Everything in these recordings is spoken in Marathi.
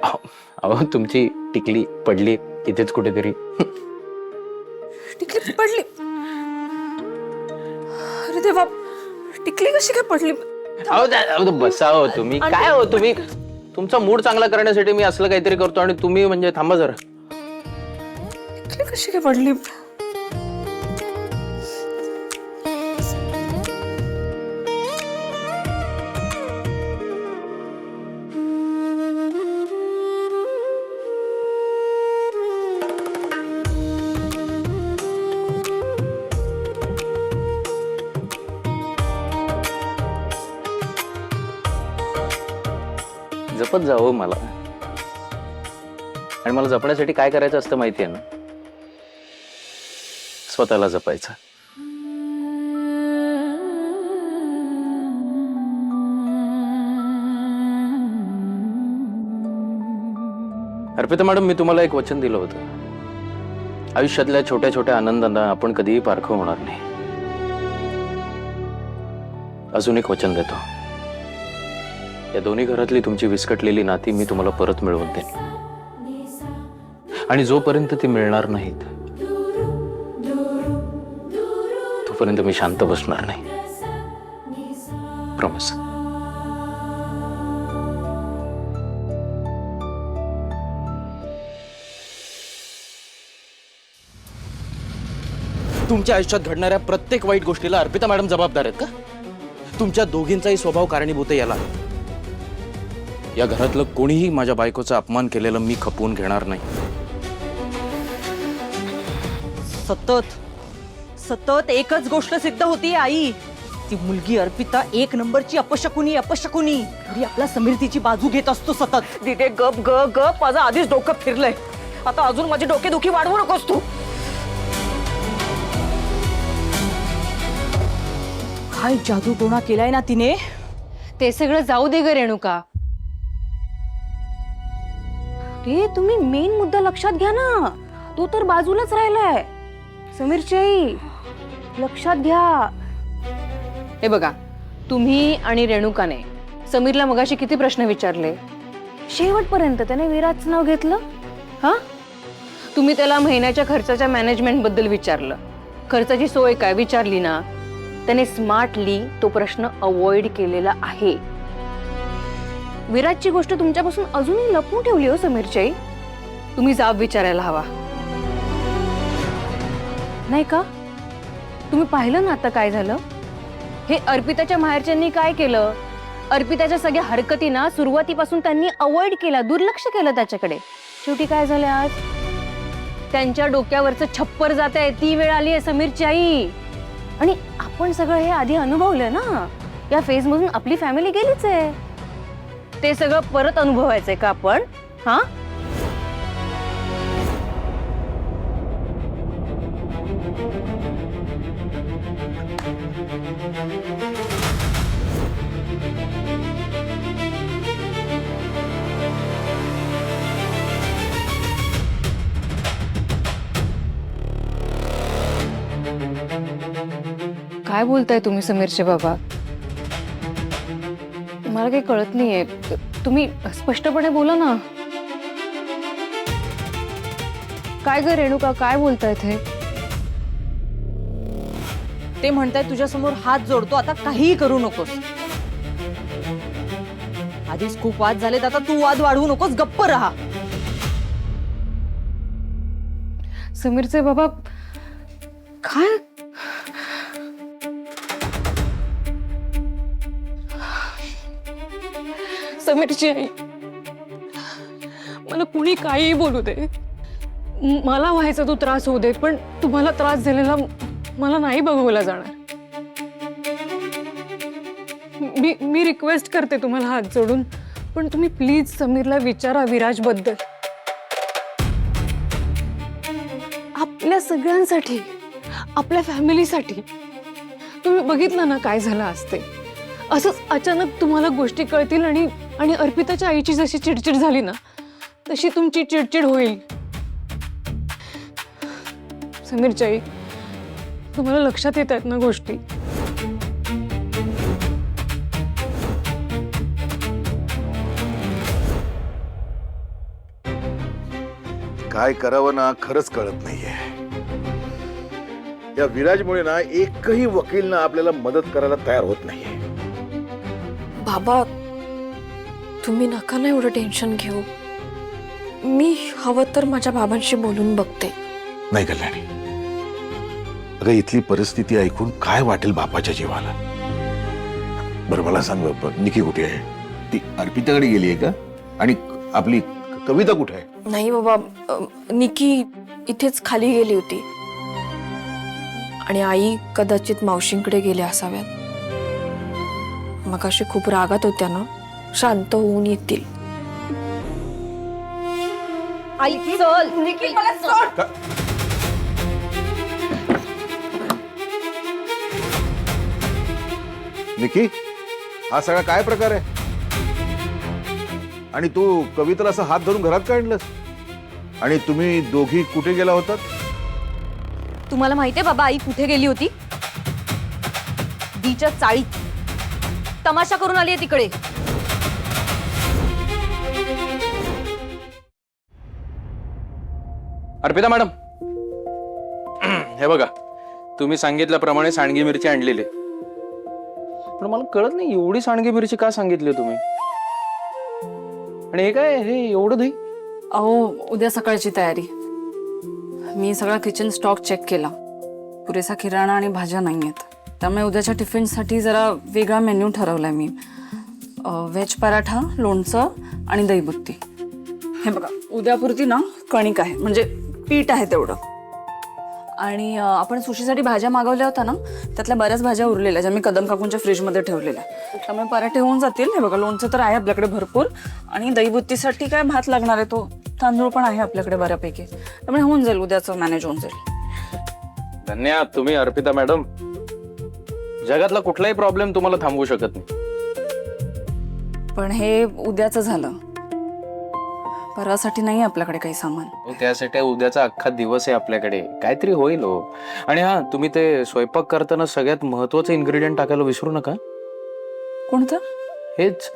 अहो तुमची टिकली पडली इथेच कुठेतरी. टिकली पडली? अरे देवा, टिकली कशी काय पडली? अहो बसा हो तुम्ही. काय हो तुम्ही, तुमचा मूड चांगला करण्यासाठी मी असलं काहीतरी करतो आणि तुम्ही म्हणजे थांबा जरा. टिकली कशी काय पडली? जपत जावं मला, आणि मला जपण्यासाठी काय करायचं असतं माहितीये ना, स्वतःला जपायचं. अर्पिता मॅडम, मी तुम्हाला एक वचन दिलं होतं. आयुष्यातल्या छोट्या छोट्या आनंदांना आपण कधीही पारखं होणार नाही. अजून एक वचन देतो. या दोन्ही घरातली तुमची विस्कटलेली नाती मी तुम्हाला परत मिळवून देईन, आणि जोपर्यंत ती मिळणार नाहीत तोपर्यंत मी शांत बसणार नाही. प्रॉमिस. तुमच्या आयुष्यात घडणाऱ्या प्रत्येक वाईट गोष्टीला अर्पिता मॅडम जबाबदार आहेत का? तुमच्या दोघींचाही स्वभाव कारणीभूत आहे याला. या घरातलं कोणीही माझ्या बायकोचा अपमान केलेलं मी खपवून घेणार नाही. सतत सतत एकच गोष्ट सिद्ध होती आई. ती मुलगी अर्पिता एक नंबरची अपशकुनी अपशकुनी. तरी आपला समीर तिची बाजू घेत असतो सतत. दिदे गप ग गप, माझं आधीच डोकं फिरलंय. आता अजून माझी डोकेदुखी वाढवू नकोस तू. काय जादू टोणा केलाय ना तिने. ते सगळं जाऊ दे ग रेणुका. रे तुम्ही मेन मुद्दा लक्षात घ्या ना. तो तर बाजूलाच राहिलाय. समीरची आई लक्षात घ्या. हे बघा, तुम्ही आणि रेणुकाने समीरला मगाशी किती प्रश्न विचारले. शेवटपर्यंत त्याने विराटचं नाव घेतलं. हा, तुम्ही त्याला महिन्याच्या खर्चाच्या मॅनेजमेंट बद्दल विचारलं, खर्चाची सोय काय विचारली ना. त्याने स्मार्टली तो प्रश्न अवॉइड केलेला आहे. विराटची गोष्ट तुमच्यापासून अजूनही लपवून ठेवली हो समीरची आई. तुम्ही जाब विचारायला हवा. नाही का? तुम्ही पाहिलं ना आता काय झालं. हे अर्पिताच्या माहेरच्यांनी काय केलं. अर्पिताच्या सगळ्या हरकती ना सुरुवातीपासून त्यांनी अवॉइड केला, दुर्लक्ष केलं त्याच्याकडे. शेवटी काय झालं आज. त्यांच्या डोक्यावरचं छप्पर जात आहे. ती वेळ आली आहे समीरची आई. आणि आपण सगळं हे आधी अनुभवलं ना. या फेज मधून आपली फॅमिली गेलीच आहे. ते सगळं परत अनुभवायचंय का आपण? हा, काय बोलताय तुम्ही समीरचे बाबा? मला काही कळत नाहीये. तुम्ही स्पष्टपणे बोला ना. काय ग रेणुका, काय बोलतायत हे? ते म्हणताय तुझ्या समोर हात जोडतो, आता काहीही करू नकोस. आधीच खूप वाद झालेत, आता तू वाद वाढवू नकोस, गप्प राहा. समीरचे बाबा काय? समीरची आई, मला कुणी काहीही बोलू दे. मला व्हायचा तो त्रास होऊ दे, पण तुम्हाला त्रास झालेला मला नाही बघवला जाणार. मी रिक्वेस्ट करते तुम्हाला हात जोडून, पण तुम्ही प्लीज समीरला विचारा विराजबद्दल. आपल्या सगळ्यांसाठी, आपल्या फॅमिलीसाठी. तुम्ही बघितलं ना काय झालं असते. असंच अचानक तुम्हाला गोष्टी कळतील आणि अर्पिताच्या आईची जशी चिडचिड झाली ना तशी तुमची चिडचिड होईल. समीरची आई, तुम्हाला लक्षात येत आहेत ना गोष्टी? काय करावं ना खरंच कळत नाहीये. या विराजमुळे ना एकही वकील ना आपल्याला मदत करायला तयार होत नाहीये. बाबा तुम्ही नका ना एवढं टेन्शन घेऊ. मी हवं तर माझ्या बाबांशी बोलून बघते. नाही कल्याणी, अगं इथली परिस्थिती ऐकून काय वाटेल बापाच्या जीवाला. बरं मला सांग, निकी कुठे आहे? ती अर्पिताकडे गेली आहे का? आणि आपली कविता कुठे आहे? नाही बाबा, निकी इथेच खाली गेली होती आणि आई कदाचित मावशींकडे गेल्या असाव्यात. मगाशी खूप रागात होत्या ना, शांत होऊन येतील. आई चल, निखिल मला सोड. निकी, हा सगळा काय प्रकार आहे? आणि तू कवितेला असं हात धरून घरात का आणलंस? आणि तुम्ही दोघी कुठे गेला होतात? तुम्हाला माहितीये बाबा आई कुठे गेली होती? दीच्या चाळीत तमाशा करून आली आहे तिकडे. अर्पिता मॅडम, हे बघा, तुम्ही सांगितल्याप्रमाणे सांडगी मिरची आणलेली. पण मला कळत नाही एवढी सांडगी मिरची का सांगितली तुम्ही? आणि हे काय, हे एवढं दही? अहो, उद्या सकाळची तयारी. मी सगळा किचन स्टॉक चेक केला. पुरेसा किराणा आणि भाज्या नाही आहेत, त्यामुळे उद्याच्या टिफिनसाठी जरा वेगळा मेन्यू ठरवलाय मी. व्हेज पराठा, लोणचं आणि दहीबुत्ती. हे बघा, उद्यापुरती ना कणिक आहे, म्हणजे पीठ आहे तेवढं. आणि आपण सुशीसाठी भाज्या मागवल्या होत्या ना, त्यातल्या बऱ्याच भाज्या उरलेल्या ज्या मी कदम काकूंच्या फ्रीजमध्ये ठेवलेल्या, त्यामुळे पराठे होऊन जातील. हे बघा, लोणचं तर आहे आपल्याकडे भरपूर. आणि दहीबुत्तीसाठी काय भात लागणार आहे, तो तांदूळ पण आहे आपल्याकडे बऱ्यापैकी, त्यामुळे होऊन जाईल, उद्याचं मॅनेज होऊन जाईल. धन्यवाद तुम्ही अर्पिता मॅडम. जगातला कुठलाही प्रॉब्लेम तुम्हाला थांबवू शकत नाही. पण हे उद्याचं झालं, परवासाठी नाही आपल्याकडे काही सामान. त्यासाठी उद्याचा अख्खा दिवस आहे आपल्याकडे, काहीतरी होईल हो. आणि हा, तुम्ही ते स्वयंपाक करताना सगळ्यात महत्वाचं इन्ग्रेडियंट टाकायला विसरू नका. कोणतं? हेच,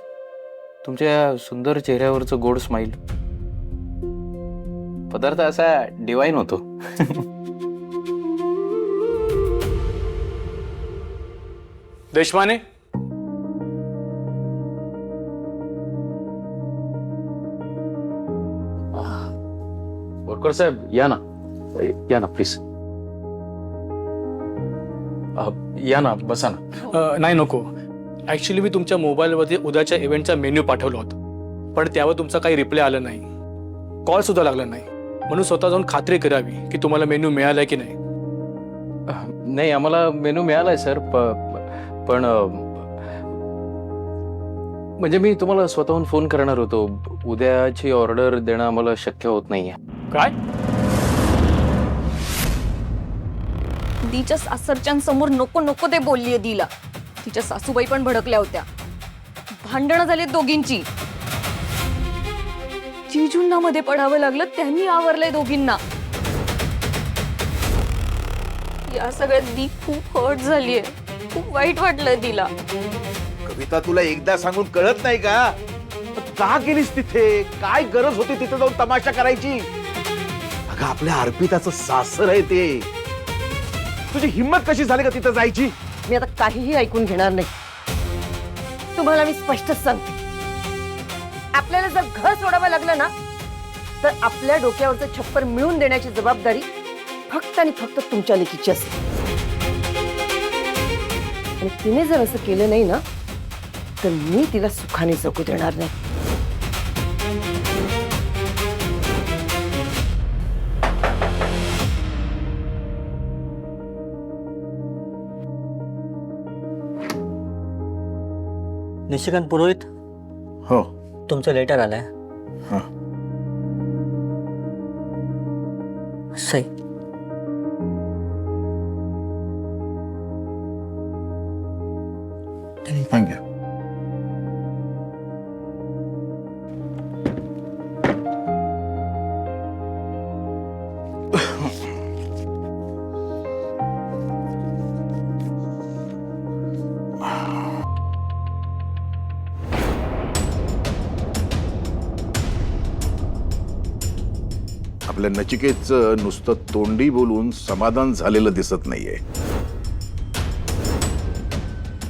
तुमच्या सुंदर चेहऱ्यावरचं गोड स्माइल. पदार्थ असा डिवाइन होतो. देशमाने, वर्कर साहेब या ना, या ना प्लीज. या ना, बसा ना. नाही नको. ऍक्च्युली मी तुमच्या मोबाईलवरती उद्याच्या इव्हेंटचा मेन्यू पाठवला होता, पण त्यावर तुमचा काही रिप्लाय आला नाही, कॉल सुद्धा लागला नाही. म्हणून स्वतः जाऊन खात्री करावी की तुम्हाला मेन्यू मिळालाय की नाही. नाही, आम्हाला मेनू मिळालाय सर, पण म्हणजे मी तुम्हाला स्वतःहून फोन करणार होतो. उद्याची ऑर्डर देणं आम्हाला शक्य होत नाहीये. काय? दीच्या सासरच्यांसमोर नको नको ते बोललीये दीला. तिच्या सासूबाई पण भडकल्या होत्या, भांडणं झालीत दोघींची. जिजूंना मध्ये पडावं लागलं, त्यांनी आवरलंय दोघींना. या सगळ्यात दी खूप हर्ट झालीये, खूप वाईट वाटलंय तिला. कविता, तुला एकदा सांगून कळत नाही का? का गेलीस तिथे? काय गरज होती तिथे जाऊन तमाशा करायची? अगं, आपल्या अर्पिताचं सासर आहे ते. तुझी हिम्मत कशी झाली का तिथे जायची? मी आता काहीही ऐकून घेणार नाही. तुम्हाला मी स्पष्टच सांगते, आपल्याला जर घर सोडावं लागलं ना, तर आपल्या डोक्यावरचं छप्पर मिळवून देण्याची जबाबदारी फक्त आणि फक्त तुमच्या लेकीची असेल. आणि तिने जर असं केलं नाही ना, तर मी तिला सुखाने जगू देणार नाही. निशिकांत पुरोहित, हो. तुमचं लेटर आलंय. हा. सई. थँक्यू. आपल्या नचिकेतचं नुसतं तोंडी बोलून समाधान झालेलं दिसत नाहीये.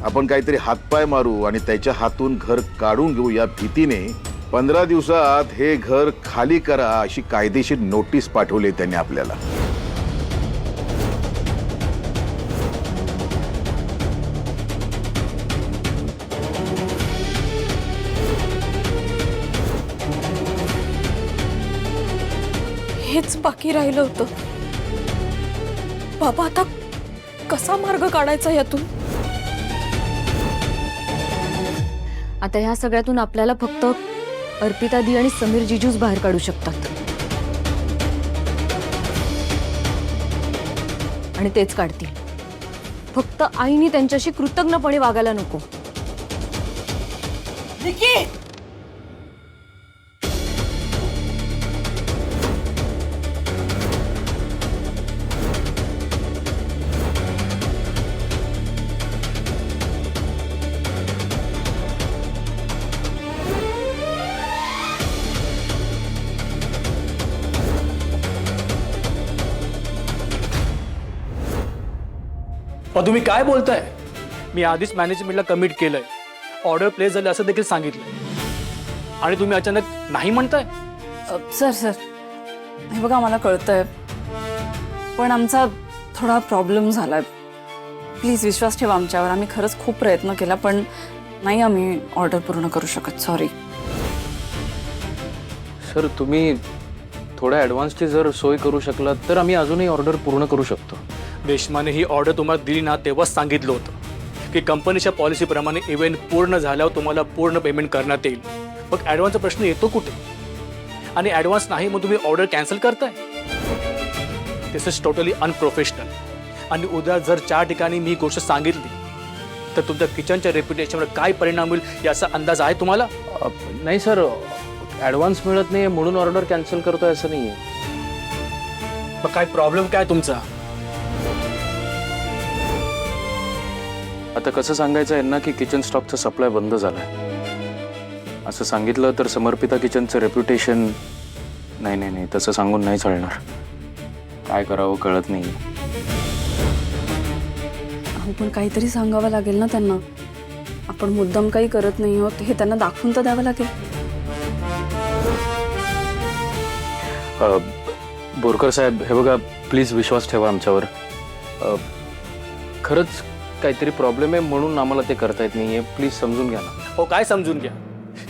आपण काहीतरी हातपाय मारू आणि त्याच्या हातून घर काढून घेऊ या भीतीने 15 दिवसात हे घर खाली करा अशी कायदेशीर नोटीस पाठवली त्यांनी आपल्याला. हेच बाकी राहिलं होतं. बाबा आता कसा मार्ग काढायचा यातून? आता ह्या सगळ्यातून आपल्याला फक्त अर्पिता दी आणि समीर जिजूच बाहेर काढू शकतात. आणि तेच काढतील. फक्त आईने त्यांच्याशी कृतज्ञपणे वागायला नको. तुम्ही काय बोलताय? मी आधीच मॅनेजमेंटला कमिट केलंय, ऑर्डर प्लेस झाली असं देखील सांगितलंय आणि तुम्ही अचानक नाही म्हणताय. सर हे बघा मला कळतंय, पण आमचा थोडा प्रॉब्लेम झालाय. प्लीज विश्वास ठेवा आमच्यावर. आम्ही खरंच खूप प्रयत्न केला, पण नाही आम्ही ऑर्डर पूर्ण करू शकत. सॉरी सर, तुम्ही थोड्या ॲडव्हान्सची जर सोय करू शकलात तर आम्ही अजूनही ऑर्डर पूर्ण करू शकतो. रेशमाने ही ऑर्डर तुम्हाला दिली ना तेव्हाच सांगितलं होतं की कंपनीच्या पॉलिसीप्रमाणे इव्हेंट पूर्ण झाल्यावर तुम्हाला पूर्ण पेमेंट करण्यात येईल. मग ॲडव्हान्सचा प्रश्न येतो कुठे? आणि ॲडव्हान्स नाही मग तुम्ही ऑर्डर कॅन्सल करताय. दिस इज टोटली अनप्रोफेशनल. आणि उद्या जर 4 ठिकाणी मी ही गोष्ट सांगितली तर तुमच्या किचनच्या रेप्युटेशनवर काय परिणाम होईल याचा अंदाज आहे तुम्हाला? नाही सर, ॲडव्हान्स मिळत नाही म्हणून ऑर्डर कॅन्सल करतोय असं नाही आहे. मग काय प्रॉब्लेम काय तुमचा? आता कसं सांगायचं यांना की किचन स्टॉकचा सप्लाय बंद झालाय असं सांगितलं तर समर्पिता किचनचं रेप्युटेशन. नाही तसं सांगून नाही चालणार. काय करावं कळत नाही. अहो पण काहीतरी सांगावं लागेल ना त्यांना. आपण मुद्दाम काही करत नाही आहोत हे त्यांना दाखवून तर द्यावं लागेल. बोरकर साहेब, हे बघा प्लीज विश्वास ठेवा आमच्यावर. खरंच काहीतरी प्रॉब्लेम आहे म्हणून आम्हाला ते करता येत नाहीये. प्लीज समजून घ्या ना. हो काय समजून घ्या?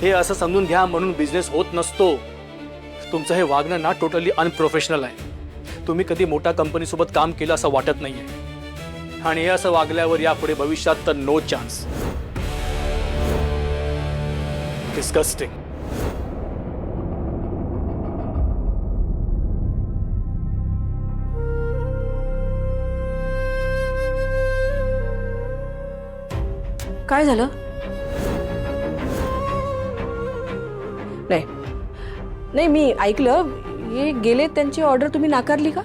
हे असं समजून घ्या म्हणून बिझनेस होत नसतो. तुमचं हे वागणं ना टोटली अनप्रोफेशनल आहे. तुम्ही कधी मोठ्या कंपनीसोबत काम केलं असं वाटत नाहीये. आणि हे असं वागल्यावर यापुढे भविष्यात तर नो चान्स. डिस्गस्टिंग. काय झालं? नाही मी ऐकलं हे गेले त्यांची ऑर्डर तुम्ही नाकारली का?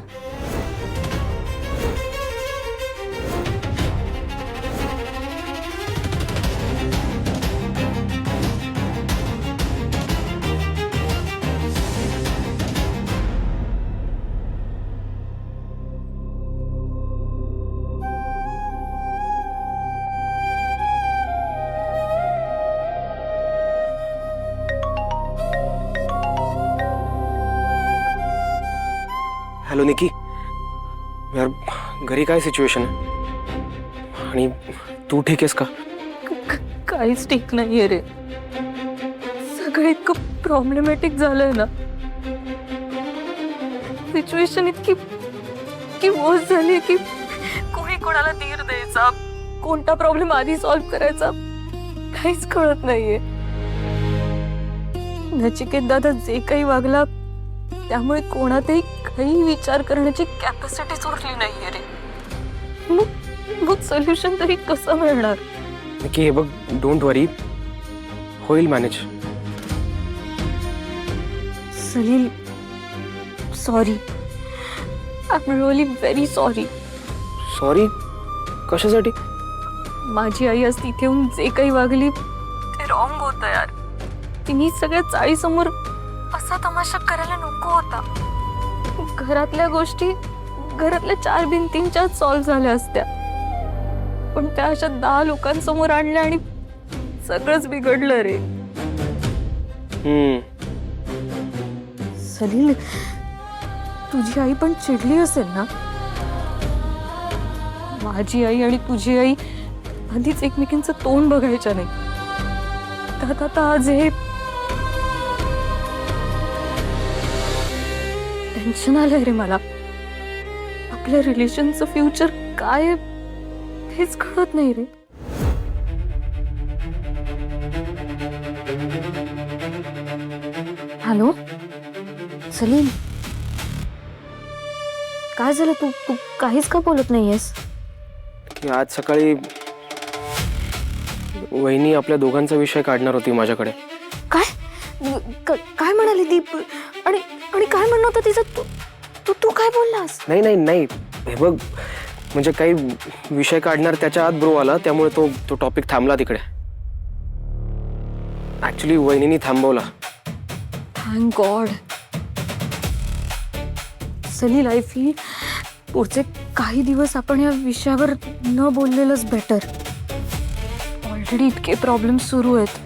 हॅलो निकी, यार घरी काय सिच्युएशन आहे आणि तू ठीक आहेस का? काहीच ठीक नाहीये रे. सगळं इतकं प्रॉब्लेमॅटिक झालंय ना. सिच्युएशन इतकी वर्स झाली की कोणी कोणाला धीर द्यायचा, कोणता प्रॉब्लेम आधी सॉल्व्ह करायचा काहीच कळत नाहीये. नचिकेत दादा जे काही वागला त्यामुळे कोणातही काही विचार करण्याची कॅपॅसिटीच उरली नाहीये रे. मग सोल्युशन तरी कसं मिळणार? निकी हे बघ, डोंट वरी, होईल manage. Salil, sorry. I am really very sorry. Sorry कशासाठी? माझी आई आज तिथे येऊन जे काही वागली ते रॉंग होतं यार. तिने सगळ्या चाळीसमोर असा तमाशा करायला नको होता. घरातल्या गोष्टी घरातल्या 4 भिंतींच्या सॉल्व्ह झाल्या असत्या, पण त्या अशा 10 लोकांसमोर आणल्या आणि सगळंच बिघडलं रे. सलील, तुझी आई पण चिडली असेल ना? माझी आई आणि तुझी आई आधीच एकमेकींचं तोंड बघायच्या नाही, त्यात आता आज हे टेन्शन आलंय रे मला. आपल्या रिलेशनचं फ्युचर काय आहे हेच कळत नाही रे. हॅलो सलीम, काय झालं? तू तू काहीच का बोलत नाहीयेस? की आज सकाळी वहिनी आपल्या दोघांचा विषय काढणार होती माझ्याकडे. काय म्हणाली ती? आणि आणि काय म्हणणं होतं तिचं? तू तू तू काय बोललास? नाही हे बघ, म्हणजे काही विषय काढणार त्याच्या आत ब्रो आला, त्यामुळे तो टॉपिक थांबला तिकडे. ऍक्च्युली वहिनीनी थांबवला. Thank God. Salil, I feel पुढचे काही दिवस आपण या विषयावर न बोललेलंच बेटर. ऑलरेडी इतके प्रॉब्लेम सुरू आहेत,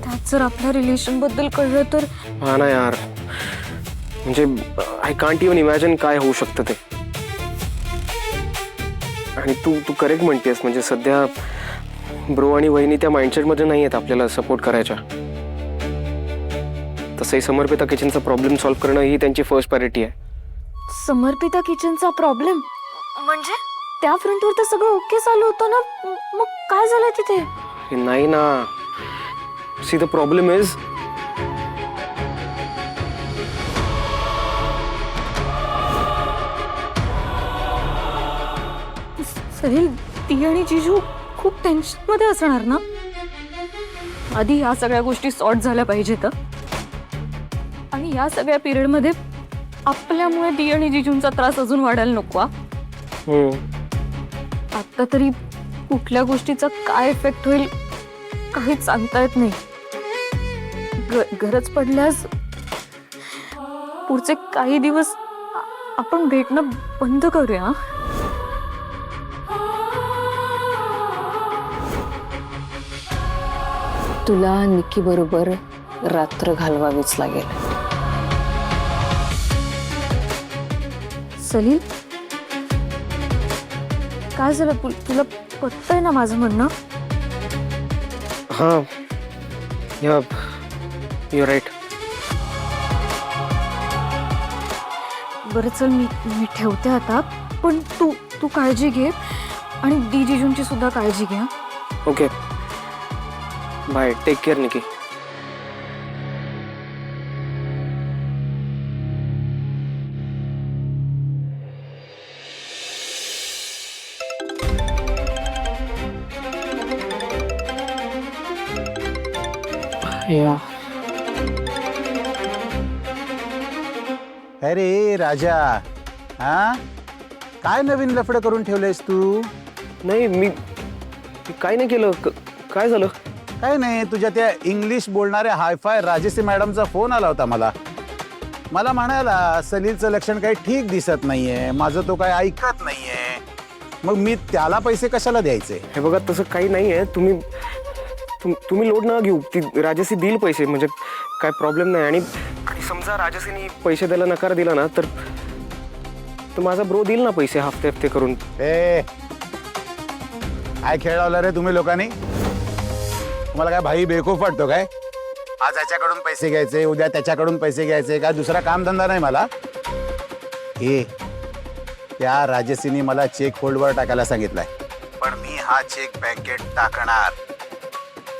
त्यात जर आपल्या रिलेशन बद्दल कळलं तर. हा ना यार, म्हणजे आय कांट इवन इमॅजिन काय होऊ शकतं ते. आणि तू करेक्ट म्हणतेस, म्हणजे सध्या ब्रो आणि वहिनी त्या माइंडसेटमध्ये नाही आहेत आपल्याला सपोर्ट करायच्या. तसंही समर्पिता किचनचा प्रॉब्लेम सॉल्व्ह करणं ही त्यांची फर्स्ट प्रायोरिटी आहे. समर्पिता किचनचा प्रॉब्लेम म्हणजे? त्या फ्रंटवर तर सगळं ओके चालू होतं ना, मग काय झालं तिथे? नाही ना, see the problem is Salil, ती आणि जिजू खूप टेन्शन मध्ये असणार ना. आधी ह्या सगळ्या गोष्टी सॉर्ट झाल्या पाहिजेत, आणि या सगळ्या पिरियड मध्ये आपल्यामुळे ती आणि जिजूंचा त्रास अजून वाढायला नको. आता तरी कुठल्या गोष्टीचा काय इफेक्ट होईल काहीच सांगता येत नाही. गरज पडल्यास पुढचे काही दिवस आपण भेटणं बंद करूया. तुला निकी बरोबर रात्र घालवावीच लागेल. सलील, काय झालं? तुला पटतंय ना माझं म्हणणं? हा, यू राईट. बरं चल, मी ठेवते आता, पण तू काळजी घे आणि दी जिजूंची सुद्धा काळजी घे. ओके, बाय, टेक केअर निकी. अरे राजा, हा काय नवीन लफडं करून ठेवलंयस तू? नाही, मी काय नाही केलं. काय झालं? काय नाही, तुझ्या त्या इंग्लिश बोलणाऱ्या हायफाय राजेशी मॅडमचा फोन आला होता मला म्हणायला सलीलचं लक्षण काही ठीक दिसत नाहीये, माझं तो काय ऐकत नाहीये, मग मी त्याला पैसे कशाला द्यायचे? हे बघा, तसं काही नाहीये. तुम्ही लोड न घेऊ, ती राजसी देईल पैसे, म्हणजे काय प्रॉब्लेम नाही. आणि समजा राजसीने पैसे द्यायला नकार दिला ना, तर माझा ब्रो देईल ना पैसे हफ्ते करून. काय खेळ लावला रे तुम्ही लोकांनी? तुम्हाला काय भाई बेवकूफ वाटतो काय? आज याच्याकडून पैसे घ्यायचे, उद्या त्याच्याकडून पैसे घ्यायचे, काय दुसरा कामधंदा नाही मला? त्या राजसीने मला चेक होल्डवर टाकायला सांगितलाय, पण मी हा चेक बँकेत टाकणार.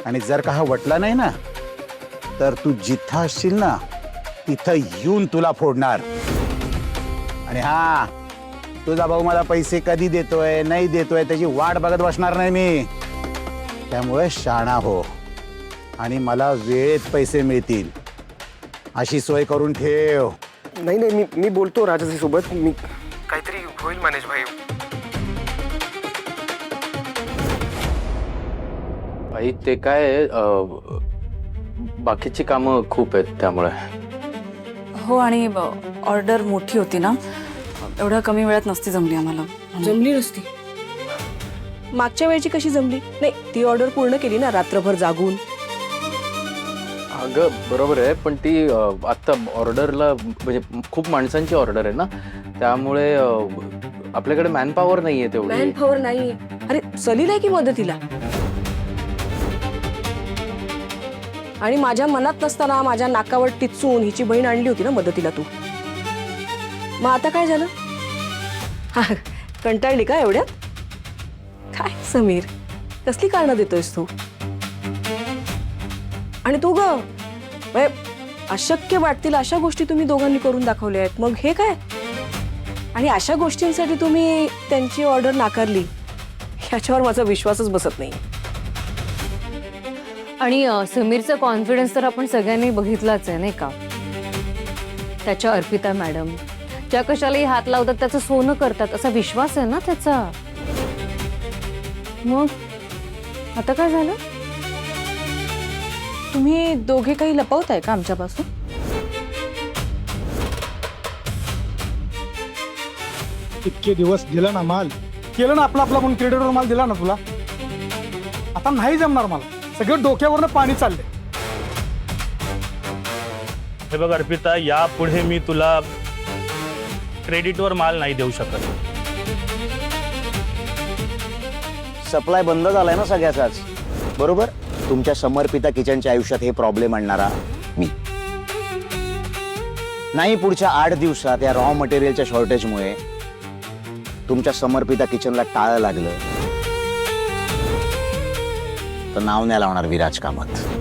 आणि जर का हा वटला नाही ना, तर तू जिथं असशील ना तिथं येऊन तुला फोडणार. आणि हा, तुझा भाऊ मला पैसे कधी देतोय नाही देतोय त्याची वाट बघत बसणार नाही मी. त्यामुळे शहाणा हो आणि मला वेळेत पैसे मिळतील अशी सोय करून ठेव. नाही, मी बोलतो राजसी सोबत, मी काहीतरी होईल मॅनेज भाई. भाई ते काय बाकीची कामं खूप आहेत त्यामुळे. हो, आणि ऑर्डर मोठी होती ना, एवढ्या कमी वेळात नसती जमली आम्हाला. जमली नसती. मागच्या वेळची कशी जमली? नाही, ती ऑर्डर पूर्ण केली ना रात्रभर जागून. अगं बरोबर आहे, पण ती आत्ता ऑर्डरला म्हणजे खूप माणसांची ऑर्डर आहे ना, त्यामुळे आपल्याकडे मॅनपॉवर नाही आहे तेवढी. मॅनपॉवर नाही. अरे सलील आहे की मदतीला. आणि माझ्या मनात नसताना माझ्या नाकावर टिचून हिची बहीण आणली होती ना मदतीला तू. मग आता काय झालं? कंटाळली का एवढ्यात? काय समीर, कसली कारणं देतोयस तू? आणि तू ग, अशक्य वाटतील अशा गोष्टी तुम्ही दोघांनी करून दाखवल्या आहेत, मग हे काय? आणि अशा गोष्टींसाठी तुम्ही त्यांची ऑर्डर नाकारली, ह्याच्यावर माझा विश्वासच बसत नाही. आणि समीरचा कॉन्फिडन्स तर आपण सगळ्यांनी बघितलाच आहे नाही का? त्याच्या अर्पिता मॅडम ज्या कशालाही हात लावतात त्याचं सोनं करतात असा विश्वास आहे ना त्याचा. मग आता काय झालं? तुम्ही दोघे काही लपवताय का आमच्यापासून? इतके दिवस दिला ना माल, केलं ना आपला आपला म्हणून क्रेडिटवर माल दिला ना तुला. आता नाही जमणार मला, सगळं डोक्यावरनं पाणी चाललंय. हे बघ अर्पिता, यापुढे मी तुला क्रेडिटवर माल नाही देऊ शकत. सप्लाय बंद झालाय ना सगळ्याचाच, बरोबर? तुमच्या समर्पिता किचनच्या आयुष्यात हे प्रॉब्लेम आणणारा मी नाही. पुढच्या 8 दिवसात या रॉ मटेरियलच्या शॉर्टेजमुळे तुमच्या समर्पिता किचनला टाळं लागलं तर नाव नाही लावणार विराज कामत.